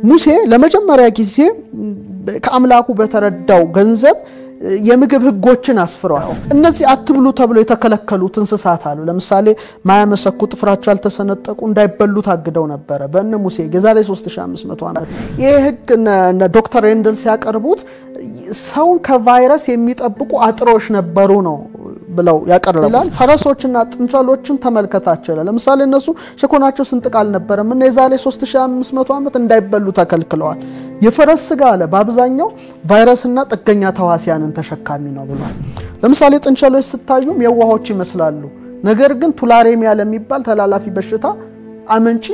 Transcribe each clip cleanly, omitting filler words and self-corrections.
ሙሴ ለመጀመሪያ ጊዜ ከአምላኩ በተረዳው ገንዘብ የምግብ ህጎችን አስፍሯል። እነዚህ አትብሉ ተብሎ የተከለከሉት እንስሳት አሉ። ለምሳሌ ማያመሰኩ ጥፍራቸው ያልተሰነጠቁ እንዳይበሉ ታግደው ነበር በእነ ሙሴ የዛሬ 3500 ዓመት። ይሄ ህግ ዶክተር ሬንደል ሲያቀርቡት ሰውን ከቫይረስ የሚጠብቁ አጥሮች ነበሩ ነው ብለው ያቀርላል። ፈረሶችና ጥንቸሎችን ተመልከታቸው። ለምሳሌ እነሱ ሸኮናቸው ስንጥቃል ነበር እና የዛሬ 3500 ዓመት እንዳይበሉ ተከልክለዋል። የፈረስ ስጋ አለ በአብዛኛው ቫይረስና ጥገኛ ተዋሲያንን ተሸካሚ ነው ብሏል። ለምሳሌ ጥንቸሎች ስታዩም የዋሆች ይመስላሉ፣ ነገር ግን ቱላሬሚያ ለሚባል ተላላፊ በሽታ አመንጪ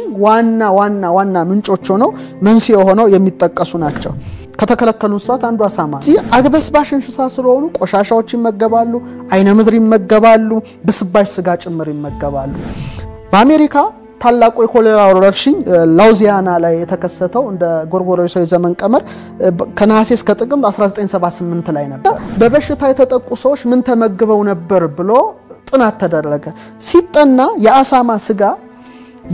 ዋና ምንጮች ሆነው መንስኤ ሆነው የሚጠቀሱ ናቸው። ከተከለከሉ እንስሳት አንዱ አሳማ ነው። አግበስባሽ እንስሳ ስለሆኑ ቆሻሻዎች ይመገባሉ፣ አይነ ምድር ይመገባሉ፣ በስባሽ ስጋ ጭምር ይመገባሉ። በአሜሪካ ታላቁ የኮሌራ ወረርሽኝ ላውዚያና ላይ የተከሰተው እንደ ጎርጎሮሳዊ ዘመን ቀመር ከነሐሴ እስከ ጥቅምት 1978 ላይ ነበር። በበሽታ የተጠቁ ሰዎች ምን ተመግበው ነበር ብሎ ጥናት ተደረገ። ሲጠና የአሳማ ስጋ፣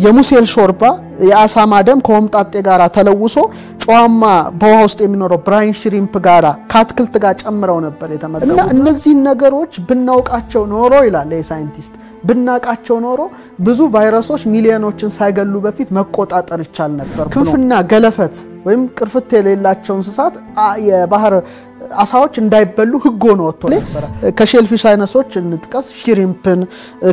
የሙሴል ሾርባ፣ የአሳማ ደም ከሆምጣጤ ጋራ ተለውሶ ጨዋማ በውሃ ውስጥ የሚኖረው ብራይን ሽሪምፕ ጋራ ከአትክልት ጋር ጨምረው ነበር የተመገቡት። እና እነዚህ ነገሮች ብናውቃቸው ኖሮ ይላል የሳይንቲስት ብናቃቸው ኖሮ ብዙ ቫይረሶች ሚሊዮኖችን ሳይገሉ በፊት መቆጣጠር ይቻል ነበር። ክንፍና ገለፈት ወይም ቅርፍት የሌላቸው እንስሳት የባህር አሳዎች እንዳይበሉ ህግ ሆኖ ወጥቶ ነበር። ከሼልፊሽ አይነቶች እንጥቀስ ሽሪምፕን፣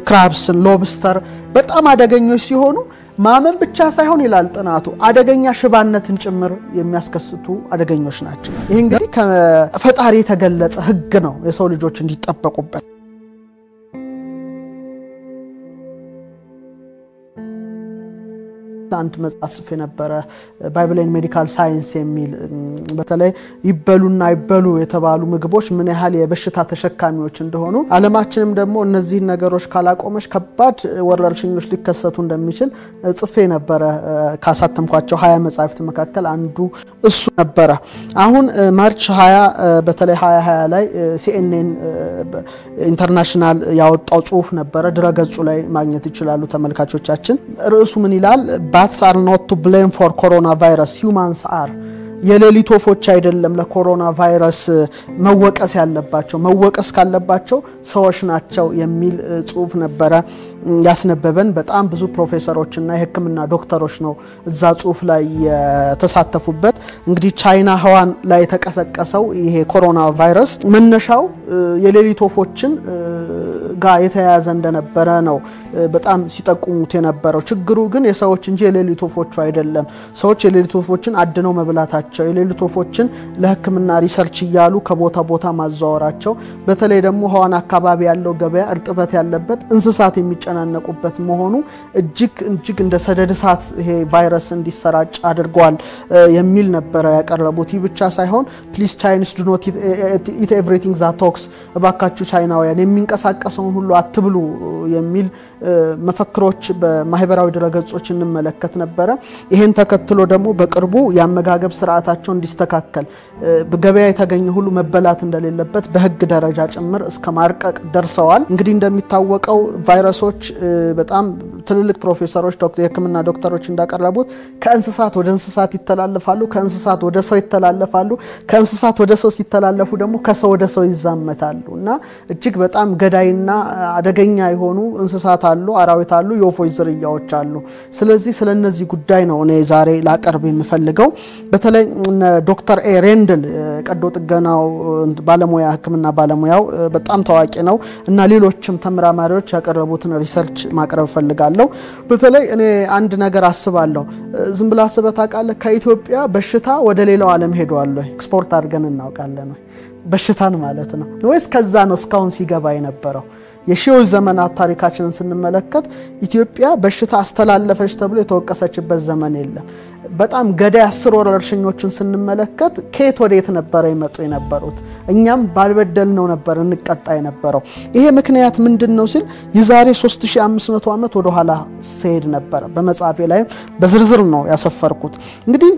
ክራብስን፣ ሎብስተር በጣም አደገኞች ሲሆኑ ማመን ብቻ ሳይሆን ይላል ጥናቱ አደገኛ ሽባነትን ጭምር የሚያስከስቱ አደገኞች ናቸው። ይሄ እንግዲህ ከፈጣሪ የተገለጸ ህግ ነው የሰው ልጆች እንዲጠበቁበት። አንድ መጽሐፍ ጽፌ ነበር ባይብል ኤንድ ሜዲካል ሳይንስ የሚል በተለይ ይበሉና አይበሉ የተባሉ ምግቦች ምን ያህል የበሽታ ተሸካሚዎች እንደሆኑ ዓለማችንም ደግሞ እነዚህ ነገሮች ካላቆመች ከባድ ወረርሽኞች ሊከሰቱ እንደሚችል ጽፌ ነበር። ካሳተምኳቸው 20 መጽሐፍት መካከል አንዱ እሱ ነበር። አሁን ማርች 20 በተለይ 2020 ላይ CNN ኢንተርናሽናል ያወጣው ጽሁፍ ነበር። ድረገጹ ላይ ማግኘት ይችላሉ ተመልካቾቻችን። ርዕሱ ምን ይላል? Bats are not to blame for coronavirus, humans are. የሌሊት ወፎች አይደለም ለኮሮና ቫይረስ መወቀስ ያለባቸው፣ መወቀስ ካለባቸው ሰዎች ናቸው የሚል ጽሁፍ ነበር ያስነበበን። በጣም ብዙ ፕሮፌሰሮችና የሕክምና ዶክተሮች ነው እዛ ጽሁፍ ላይ የተሳተፉበት። እንግዲህ ቻይና ህዋን ላይ የተቀሰቀሰው ይሄ ኮሮና ቫይረስ መነሻው የሌሊት ወፎችን ጋር የተያያዘ እንደነበረ ነው በጣም ሲጠቁሙት የነበረው። ችግሩ ግን የሰዎች እንጂ የሌሊት ወፎቹ አይደለም። ሰዎች የሌሊት ወፎችን አድነው መብላታቸው፣ የሌሊት ወፎችን ለህክምና ሪሰርች ይያሉ ከቦታ ቦታ ማዛወራቸው፣ በተለይ ደግሞ ህዋን አካባቢ ያለው ገበያ እርጥበት ያለበት እንስሳት የሚጨናነቁበት መሆኑ እጅግ እንደ ሰደድ እሳት ይሄ ቫይረስ እንዲሰራጭ አድርጓል የሚል ነበር ያቀረቡት። ይህ ብቻ ሳይሆን ፕሊዝ ቻይኒስ ዱ ኖት ኢት ኤቭሪቲንግ ዛት ቶክስ፣ እባካችሁ ቻይናውያን የሚንቀሳቀሰውን ሁሉ አትብሉ የሚል መፈክሮች በማህበራዊ ድረገጾች እንመለከት ነበር። ይሄን ተከትሎ ደግሞ በቅርቡ ያመጋገብ ስርዓታቸው እንዲስተካከል በገበያ የተገኘ ሁሉ መበላት እንደሌለበት በህግ ደረጃ ጭምር እስከ ማርቀቅ ደርሰዋል። እንግዲህ እንደሚታወቀው ቫይረሶች በጣም ትልልቅ ፕሮፌሰሮች የህክምና ዶክተሮች እንዳቀረቡት ከእንስሳት ወደ እንስሳት ይተላለፋሉ፣ ከእንስሳት ወደ ሰው ይተላለፋሉ፣ ከእንስሳት ወደ ሰው ሲተላለፉ ደግሞ ከሰው ወደ ሰው ይዛመታሉ እና እጅግ በጣም ገዳይና አደገኛ የሆኑ እንስሳት አሉ፣ አራዊት አሉ፣ የወፎች ዝርያዎች አሉ። ስለዚህ ስለነዚህ ጉዳይ ነው እኔ ዛሬ ላቀርብ የምፈልገው። በተለይ ዶክተር ሬንደል ቀዶ ጥገናው ባለሙያ ህክምና ባለሙያው በጣም ታዋቂ ነው እና ሌሎችም ተመራማሪዎች ያቀረቡትን ሪሰርች ማቅረብ ፈልጋለሁ። በተለይ እኔ አንድ ነገር አስባለሁ። ዝም ብላ አስበታቃለ ከኢትዮጵያ በሽታ ወደ ሌላው ዓለም ሄዷል ወይ? ኤክስፖርት አድርገን እናውቃለን ወይ? በሽታን ማለት ነው ወይስ ከዛ ነው እስካሁን ሲገባ የነበረው? የሺዎች ዘመናት ታሪካችንን ስንመለከት ኢትዮጵያ በሽታ አስተላለፈች ተብሎ የተወቀሰችበት ዘመን የለም። በጣም ገዳይ 10 ወረርሽኞችን ስንመለከት ከየት ወዴት ነበር ይመጡ የነበሩት? እኛም ባልበደልነው ነበር እንቀጣ የነበረው። ይሄ ምክንያት ምንድነው ሲል የዛሬ 3500 ዓመት ወደ ኋላ ሲሄድ ነበር። በመጽሐፌ ላይ በዝርዝር ነው ያሰፈርኩት። እንግዲህ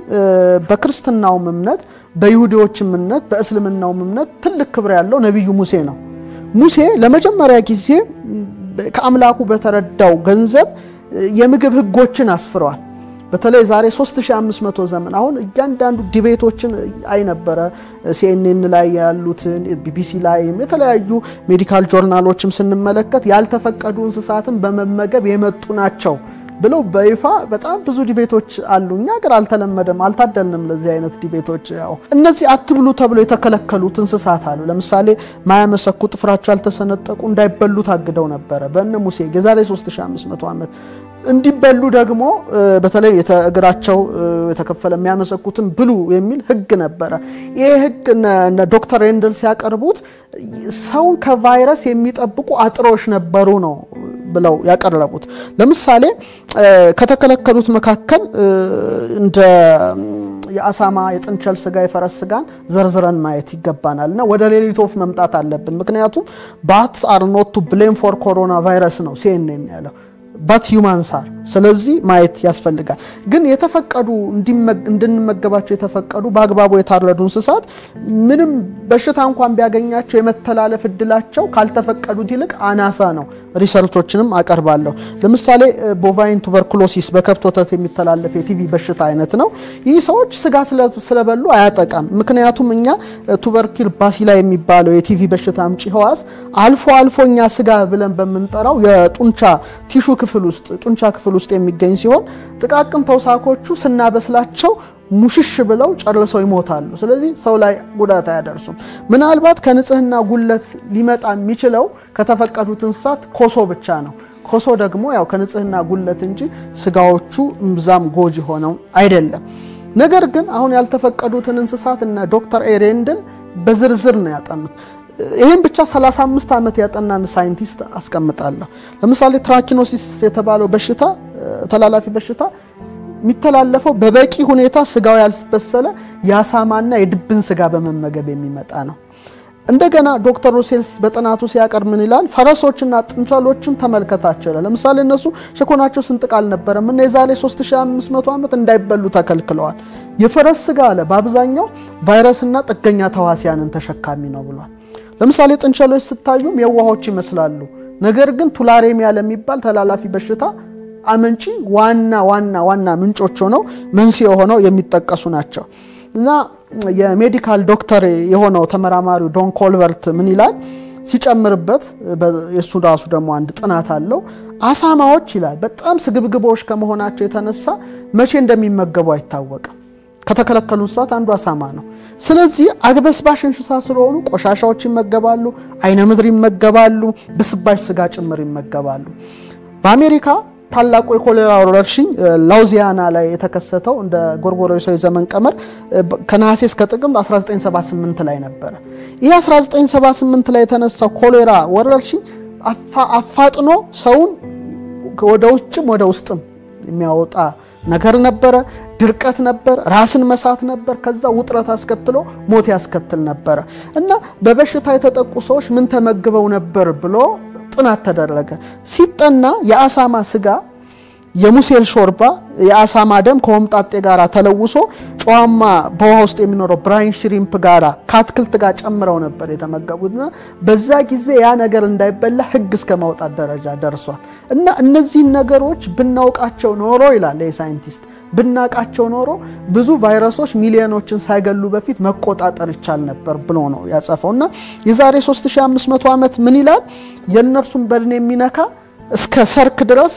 በክርስትናው እምነት፣ በይሁዲዎችም እምነት፣ በእስልምናው እምነት ትልቅ ክብር ያለው ነብዩ ሙሴ ነው። ሙሴ ለመጀመሪያ ጊዜ ከአምላኩ በተረዳው ገንዘብ የምግብ ህጎችን አስፍሯል። በተለይ ዛሬ 3500 ዘመን አሁን እያንዳንዱ ዲቤቶችን አይነበረ CNN ላይ ያሉትን BBC ላይ የተለያዩ ሜዲካል ጆርናሎችም ስንመለከት ያልተፈቀዱ እንስሳትን በመመገብ የመጡ ናቸው ብለው በይፋ በጣም ብዙ ዲቤቶች አሉኛ ግን አልተለመደም አልታደልንም ለዚህ አይነት ዲቤቶች ያው እነዚህ አትብሉ ተብሎ የተከለከሉት እንስሳት አሉ ለምሳሌ ማያመሰኩ ጥፍራቸው ያልተሰነጠቁ እንዳይበሉ ታግደው ነበር በእነ ሙሴ የዛሬ 3500 ዓመት እንዲበሉ ደግሞ በተለይ የተእግራቸው የተከፈለ የሚያመሰኩትን ብሉ የሚል ህግ ነበር ይሄ ህግ ዶክተር ሬንደል ሲያቀርቡት ሰውን ከቫይረስ የሚጠብቁ አጥሮች ነበሩ ነው ብለው ያቀርቡት ለምሳሌ ከተከለከሉት መካከል እንደ የአሳማ የጥንቸል ስጋ የፈረስ ስጋን ዘርዝረን ማየት ይገባናልና ወደ ሌሊት ወፍ መምጣት አለብን ምክንያቱም bats are not to blame for coronavirus ነው CNN ያለው but humans are ስለዚህ ማየት ያስፈልጋል ግን የተፈቀዱ እንድንመገባቸው የተፈቀዱ በአግባቡ የታረዱ እንስሳት ምንም በሽታ እንኳን ቢያገኛቸው የመተላለፍ እድላቸው ካልተፈቀዱት ይልቅ አናሳ ነው ሪሰርቾችንም አቀርባለሁ ለምሳሌ ቦቫይን ቱበርኩሎሲስ በከብት ወተት የሚተላለፍ የቲቪ በሽታ አይነት ነው ይህ ሰዎች ስጋ ስለበሉ አያጠቃም ምክንያቱም እኛ ቱበርኩል ባሲላ የሚባለው የቲቪ በሽታ አምጪ ህዋስ አልፎኛ ስጋ ብለን በመንጠራው የጡንቻ ቲሹ ክፍል ውስጥ ጡንቻ ክፍል ውስጥ የሚገኝ ሲሆን ጥቃቅን ተውሳኮቹ ስናበስላቸው ሙሽሽ ብለው ጨርሰው ይሞታሉ ስለዚህ ሰው ላይ ጉዳት አያደርሱም ምናልባት ከንጽህና ጉለት ሊመጣ የሚችለው ከተፈቀዱት እንስሳት ኮሶ ብቻ ነው ኮሶ ደግሞ ያው ከንጽህና ጉለት እንጂ ስጋዎቹ እምብዛም ጎጂ ሆነው አይደለም ነገር ግን አሁን ያልተፈቀዱትን እንስሳት እና ዶክተር ኤሬንደል በዝርዝር ነው ያጠኑት ይሄን ብቻ 35 ዓመት ያጠናን ሳይንቲስት አስቀምጣለሁ ለምሳሌ ትራኪኖሲስ የተባለው በሽታ ተላላፊ በሽታ የሚተላለፈው በበቂ ሁኔታ ስጋው ያልበሰለ ያሳማና የድብን ስጋ በመመገብ የሚመጣ ነው እንደገና ዶክተር ሩሴልስ በጥናቱ ሲያቀርብ ምን ይላል ፈረሶችና ጥንቸሎችን ተመልከታቸው ለምሳሌ እነሱ ሸኮናቸው ስንጥቃል ነበርም እና የዛሬ 3500 ዓመት እንዳይበሉ ተከልክለዋል የፈረስ ስጋ አለ በአብዛኛው ቫይረስና ጥገኛ ተዋሲያንን ተሸካሚ ነው ብሏል ለምሳሌ ጥንቸሎች ስታዩም የዋሆች ይመስላሉ ነገር ግን ቱላሬሚያ ለሚባል ተላላፊ በሽታ አመንጪ ዋና ምንጮች ሆነው መንስኤ ሆነው የሚጠቀሱ ናቸው እና የሜዲካል ዶክተር የሆነው ተመራማሪው ዶን ኮልቨርት ምን ይላል ሲጨምርበት የሱ ራሱ ደግሞ አንድ ጥናት አለው አሳማዎች ይላል በጣም ስግብግቦች ከመሆናቸው የተነሳ መቼ እንደሚመገቡ አይታወቅም ከተከለከሉ እንስሳት አንዱ አሳማ ነው ስለዚህ አግበስባሽ እንስሳ ስለሆኑ ቆሻሻዎች ይመገባሉ አይነ ምድር ይመገባሉ በስባሽ ስጋ ጭምር ይመገባሉ በአሜሪካ ታላቁ የኮሌራ ወረርሽኝ ላውዚያና ላይ የተከሰተው እንደ ጎርጎሮሳዊ ዘመን ቀመር ከነሐሴ እስከ ጥቅምት 1978 ላይ ነበር ይሄ 1978 ላይ የተነሳው ኮሌራ ወረርሽኝ አፋጥኖ ሰውን ወደ ውስጥም የሚያወጣ ነገር ነበር ድርቀት ነበር ራስን መሳት ነበር ከዛ ውጥረት አስከትሎ ሞት ያስከትል ነበር እና በበሽታ የተጠቁ ሰዎች ምን ተመግበው ነበር ብሎ ጥናት ተደረገ ሲጠና የአሳማ ስጋ የሙሴል ሾርባ የአሳማ ደም ከሆምጣጤ ጋራ ተለውሶ ጨዋማ በውሃ ውስጥ የሚኖረው ብራይን ሽሪምፕ ጋራ ካትክልት ጋር ጨምረው ነበር የተመገቡትና በዛ ጊዜ ያ ነገር እንዳይበላ ህግ እስከማውጣት ደረጃ ደርሷል እና እነዚህ ነገሮች ብናውቃቸው ኖሮ ይላል የሳይንቲስት ብናቃቸው ኖሮ ብዙ ቫይረሶች ሚሊዮኖችን ሳይገሉ በፊት መቆጣጠር ይቻል ነበር ብሎ ነው ያጻፈውና የዛሬ 3500 ዓመት ምን ይላል የነርሱን በድን የሚነካ እስከ ሰርክ ድረስ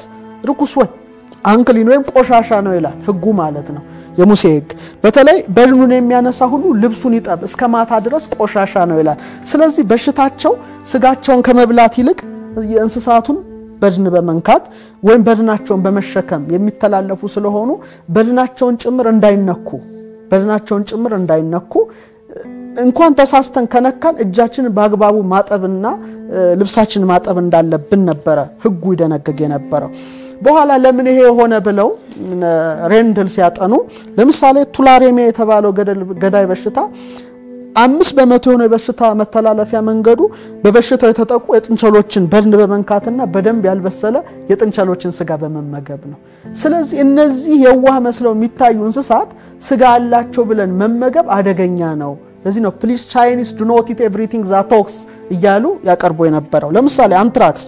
ርኩስ ወይ አንክሊን ወይም ቆሻሻ ነው ይላል ህጉ ማለት ነው የሙሴ ህግ በተለይ በድኑን የሚያነሳ ሁሉ ልብሱን ይጠብ እስከ ማታ ድረስ ቆሻሻ ነው ይላል ስለዚህ በሽታቸው ስጋቸውን ከመብላት ይልቅ የእንስሳቱን በድን በመንካት ወይም በድናቸውን በመሸከም የሚተላለፉ ስለሆኑ በድናቸውን ጭምር እንዳይነኩ እንኳን ተሳስተን ከነካን እጃችንን በአግባቡ ማጠብና ልብሳችንን ማጠብ እንዳለብን ነበር ህጉ ይደነገገ የነበረው በኋላ ለምን ይሄ ሆነ ብለው ሬንደል ሲያጠኑ ለምሳሌ ቱላሬሚያ የተባለው ገዳይ በሽታ 5% የሆነ በሽታ መተላለፊያ መንገዱ በበሽታው የተጠቁ የጥንቸሎችን በድን በመንካትና በደንብ ያልበሰለ የጥንቸሎችን ስጋ በመመገብ ነው ስለዚህ እነዚህ የዋህ መስለው የሚታዩ እንስሳት ስጋ አላቸው ብለን መመገብ አደገኛ ነው ለዚህ ነው please Chinese do not eat everything that talks እያሉ ያቀርቡ የነበረው ለምሳሌ አንትራክስ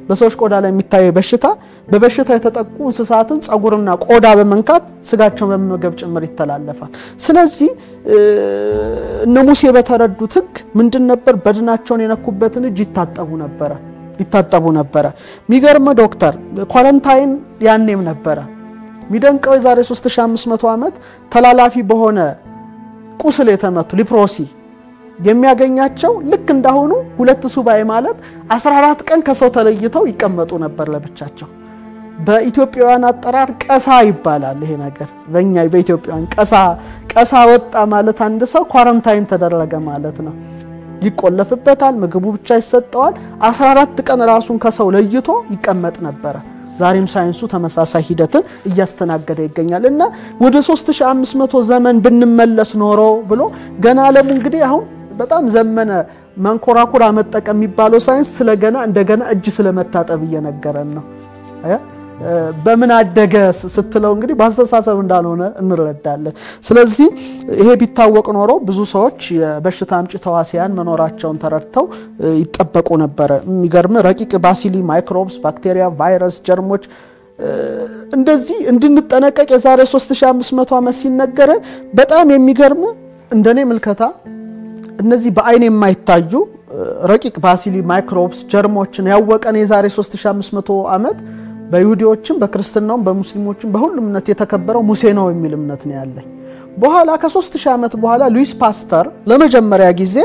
በሰዎች ቆዳ ላይ የሚታየው በሽታ በበሽታ የተጠቁ እንስሳትን ጸጉርና ቆዳ በመንካት ስጋቸውን በመመገብ ጭምር ይተላለፋል ስለዚህ እነ ሙሴ በተረዱት ህግ ምንድን ነበር በድናቸውን የነኩበትን እጅ ይታጠቡ ነበር ሚገርም ዶክተር ኳረንታይን ያኔም ነበር ሚደንቀው የዛሬ 3500 ዓመት ተላላፊ በሆነ ቁስል የተመቱ ሊፕሮሲ የሚያገኛቸው ልክ እንዳሆኑ ሁለት ሱባኤ ማለት 14 ቀን ከሰው ተለይተው ይቀመጡ ነበር ለብቻቸው በኢትዮጵያውያን አጠራር ቀሳ ይባላል ይሄ ነገር በእኛ በኢትዮጵያውያን ቀሳ ወጣ ማለት አንድ ሰው ኳረንታይን ተደረገ ማለት ነው ይቆለፍበታል ምግቡ ብቻ ይሰጠዋል 14 ቀን ራሱን ከሰው ለይቶ ይቀመጥ ነበር ዛሬም ሳይንሱ ተመሳሳይ ሂደትን እያስተናገደ ይገኛል እና ወደ 3500 ዘመን ብንመለስ ኖሮ ብሎ ገና ዓለም እንግዲህ አሁን በጣም ዘመነ መንኮራኩራ መጠቀም የሚባለው ሳይንስ ስለገና እንደገና እጅ ስለመታጠብ እየነገረን ነው በምን አደገ ስትለው እንግዲህ ባስተሳሰብ እንዳልሆነ እንረዳለን ስለዚህ ይሄ ቢታወቅ ኖሮ ብዙ ሰዎች የበሽታ አምጪ ተዋሲያን መኖራቸውን ተረድተው ይጠበቁ ነበር የሚገርም ረቂቅ ባሲሊ ማይክሮብስ ባክቴሪያ ቫይረስ ጀርሞች እንደዚህ እንድንጠነቀቅ የዛሬ 3500 ዓመት ሲነገረን በጣም የሚገርም እንደኔ ምልከታ እነዚህ በአይን የማይታዩ ረቂቅ ባሲሊ ማይክሮብስ ጀርሞችን ያወቀን የዛሬ 3500 ዓመት በይሁዲዎችም በክርስትናውም በሙስሊሞችም በሁሉም እምነት የተከበረው ሙሴ ነው የሚል እምነት ነው ያለኝ በኋላ ከ3000 ዓመት በኋላ ሉዊስ ፓስተር ለመጀመሪያ ጊዜ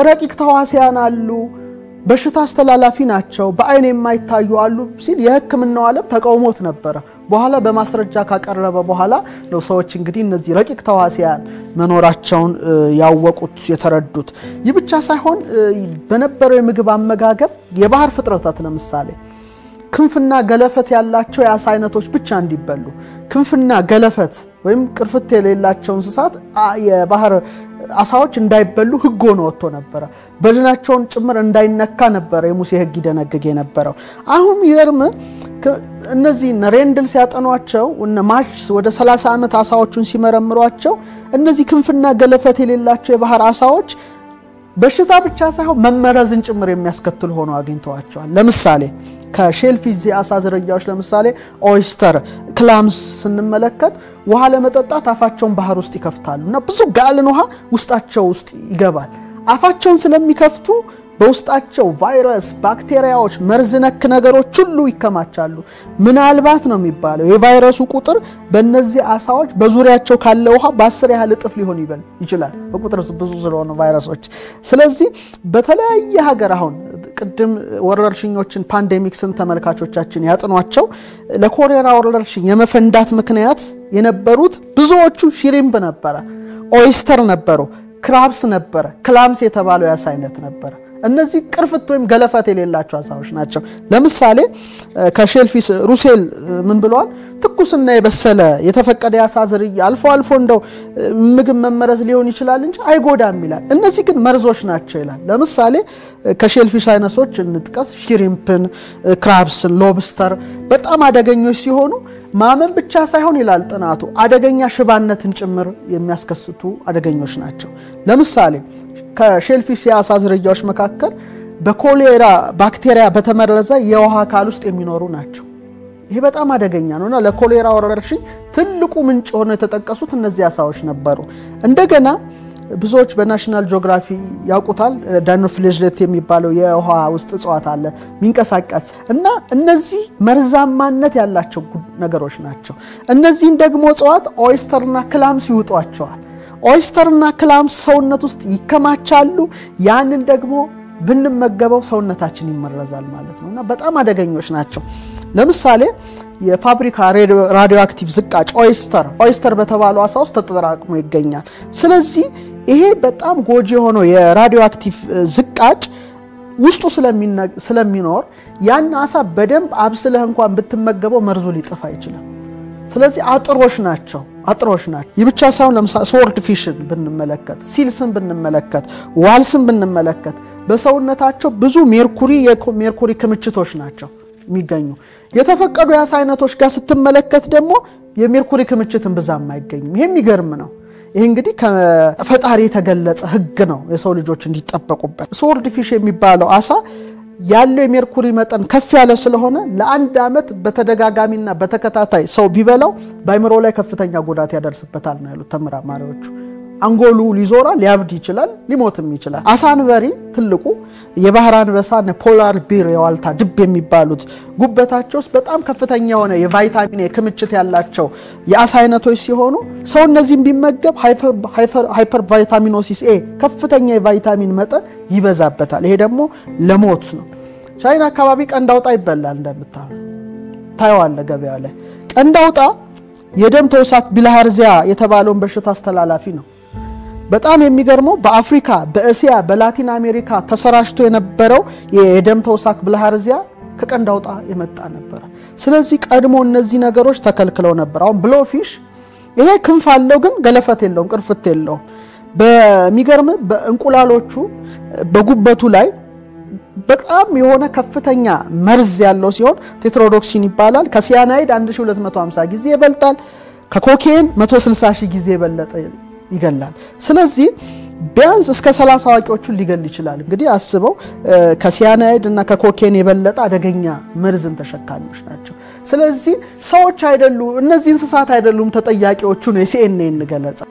ረቂቅ ተዋሲያን አሉ በሽታ አስተላላፊ ናቸው በአይን የማይታዩ አሉ ሲል የህክምናው ዓለም ተቃውሞት ነበር በኋላ በማስረጃ ካቀረበ በኋላ ነው ሰዎች እንግዲህ እነዚህ ረቂቅ ተዋሲያን መኖራቸውን ያወቁት የተረዱት ይብቻ ሳይሆን በነበረው የምግብ አመጋገብ የባህር ፍጥረታት ለምሳሌ ክንፍና ገለፈት ያላቸው ያሳ አይነቶች ብቻ እንዲበሉ ክንፍና ገለፈት ወይም ቅርፍት የሌላቸው እንስሳት የባህር አሳዎች እንዳይበሉ ህግ ሆኖ ወጥቶ ነበር በድናቸውን ጭምር እንዳይነካ ነበር የሙሴ ህግ ይደነግግ የነበረው አሁን ይርም እነዚህ ሬንድል ሲያጠኗቸው እና ማችስ ወደ 30 ዓመት አሳዎቹን ሲመረምሯቸው እነዚህ ክንፍና ገለፈት የሌላቸው የባህር አሳዎች በሽታ ብቻ ሳይሆን መመረዝን ጭምር የሚያስከትል ሆኖ አግኝተዋቸዋል ለምሳሌ ከሼልፊሽ አሳ ዝርያዎች ለምሳሌ ኦይስተር ክላምስ ስንመለከት ውሃ ለመጠጣት አፋቸውን ባህር ውስጥ ይከፍታሉና ብዙ ጋልን ውሃ ውስጣቸው ውስጥ ይገባል አፋቸውን ስለሚከፍቱ በውስጣቸው ቫይረስ ባክቴሪያዎች መርዝ ነክ ነገሮች ሁሉ ይከማቻሉ ምናልባት ነው የሚባለው የቫይረሱ ቁጥር በእነዚህ አሳዎች በዙሪያቸው ካለ ውሃ በ10 ያህል እጥፍ ሊሆን ይችላል በቁጥር ብዙ ስለሆነ ቫይረሶች ስለዚህ በተለያየ ሀገር አሁን ቅድም ወረርሽኞችን ፓንዴሚክስን ተመልካቾቻችን ያጥኗቸው ለኮሌራ ወረርሽኝ የመፈንዳት ምክንያት የነበሩት ብዙዎቹ ሽሪምፕ ነበር ኦይስተር ነበሩ ክራብስ ነበር ክላምስ የተባለው ያሳ አይነት ነበር እነዚህ ቅርፍት ወይም ገለፈት የሌላቸው አሳዎች ናቸው ለምሳሌ ከሼልፊሽ ሩሴል ምን ብለዋል ትኩስና የበሰለ የተፈቀደ ያሳ ዝርያ አልፎ እንደው ምግብ መመረዝ ሊሆን ይችላል እንጂ አይጎዳም ይላል እነዚህ ግን መርዞች ናቸው ይላል ለምሳሌ ከሼልፊሽ አይነቶች እንጥቀስ ሽሪምፕን ክራብስን ሎብስተር በጣም አደገኞች ሲሆኑ ማመን ብቻ ሳይሆን ይላል ጥናቱ አደገኛ ሽባነትን ጭምር የሚያስከስቱ አደገኞች ናቸው ለምሳሌ ከሼልፊሽ ያሳ ዝርያዎች መካከል በኮሌራ ባክቴሪያ በተመረዘ የውሃ አካል ውስጥ የሚኖሩ ናቸው ይሄ በጣም አደገኛ ነውና ለኮሌራ ወረርሽኝ ትልቁ ምንጭ ሆነው የተጠቀሱት እነዚህ ያሳዎች ነበሩ እንደገና ብዙዎች በናሽናል ጂኦግራፊ ያውቁታል ዳይኖፍሌጅሌት የሚባለው የውሃ ውስጥ እጽዋት አለ ሚንቀሳቀስ እና እነዚህ መርዛማነት ያላቸው ነገሮች ናቸው እነዚህን ደግሞ እጽዋት ኦይስተርና ክላምስ ይውጧቸዋል ኦይስተርና ክላምስ ሰውነት ውስጥ ይከማቻሉ ያንን ደግሞ ብንመገበው ሰውነታችን ይመረዛል ማለት ነውና በጣም አደገኞች ናቸው ለምሳሌ የፋብሪካ ራዲዮአክቲቭ ዝቃጭ ኦይስተር በተባለው አሳ ውስጥ ተጠራቅሞ ይገኛል ስለዚህ ይሄ በጣም ጎጂ ሆኖ የራዲዮአክቲቭ ዝቃጭ ውስጡ ስለሚኖር ያን አሳ በደንብ አብስለህ እንኳን ብትመገበው መርዙ ሊጠፋ ይችላል ስለዚህ አጥሮሽ ናቸው ይብቻ ሳይሆን ለምሳሌ ስዎርድ ፊሽን ብንመለከት ሲልስን ብንመለከት ዋልስን ብንመለከት በሰውነታቸው ብዙ ሜርኩሪ ክምችቶች ናቸው የሚገኙ የተፈቀዱ ያሳ አይነቶች ጋር ስትመለከት ደግሞ የሜርኩሪ ክምችትን በዛም አይገኝም ይሄ የሚገርም ነው ይሄ እንግዲህ ከፈጣሪ የተገለጸ ህግ ነው የሰው ልጆች እንዲጠበቁበት ስዎርድ ፊሽ የሚባለው አሳ ያለው የሜርኩሪ መጠን ከፍ ያለ ስለሆነ ለአንድ አመት በተደጋጋሚና በተከታታይ ሰው ቢበላው ባይምሮ ላይ ከፍተኛ ጉዳት ያደርስበታል ነው ያሉት ተመራማሪዎቹ አንጎሉ ሊዞራ ሊያብድ ይችላል ሊሞትም ይችላል አሳንበሪ ትልቁ የባህር አንበሳ ፖላር ቢር የዋልታ ድብ የሚባሉት ጉበታቸውስ በጣም ከፍተኛ የሆነ የቫይታሚን ክምችት ያላቸው የአሳ አይነቶች ሲሆኑ ሰው እነዚህን ቢመገብ ሃይፐር ቫይታሚኖሲስ ኤ ከፍተኛ የቫይታሚን መጠን ይበዛበታል ይሄ ደግሞ ለሞት ነው ቻይና አካባቢ ቀንዳውጣ ይበላል እንደምታው ታይዋለ ገበያ ላይ ቀንዳውጣ የደም ተውሳክ ቢልሃርዚያ የተባለውን በሽታ አስተላላፊ ነው በጣም የሚገርመው በአፍሪካ በእስያ በላቲን አሜሪካ ተሰራጭቶ የነበረው የደም ተውሳክ ቢልሃርዚያ ከቀንዳውጣ የመጣ ነበር ስለዚህ ቀድሞ እነዚህ ነገሮች ተከልክለው ነበር አሁን ብሎፊሽ ይሄ ክንፍ አለው ግን ገለፈት የለውም ቅርፍት የለውም በሚገርም በእንቁላሎቹ በጉበቱ ላይ በጣም የሆነ ከፍተኛ መርዝ ያለው ሲሆን ቴትሮዶክሲን ይባላል ከሲያናይድ 1250 ጊዜ ይበልጣል ከኮኬን 160 ጊዜ ይበልጣል ይገላል ስለዚህ ቢያንስ እስከ 30 አዋቂዎቹን ሊገል ይችላል እንግዲህ አስበው ከሲያናይድ እና ከኮኬን የበለጠ አደገኛ መርዝን ተሸካሚዎች ናቸው ስለዚህ ሰዎች አይደሉ እነዚህ እንስሳት አይደሉም ተጠያቂዎቹ ነው ሲኤንኤን ገለጸ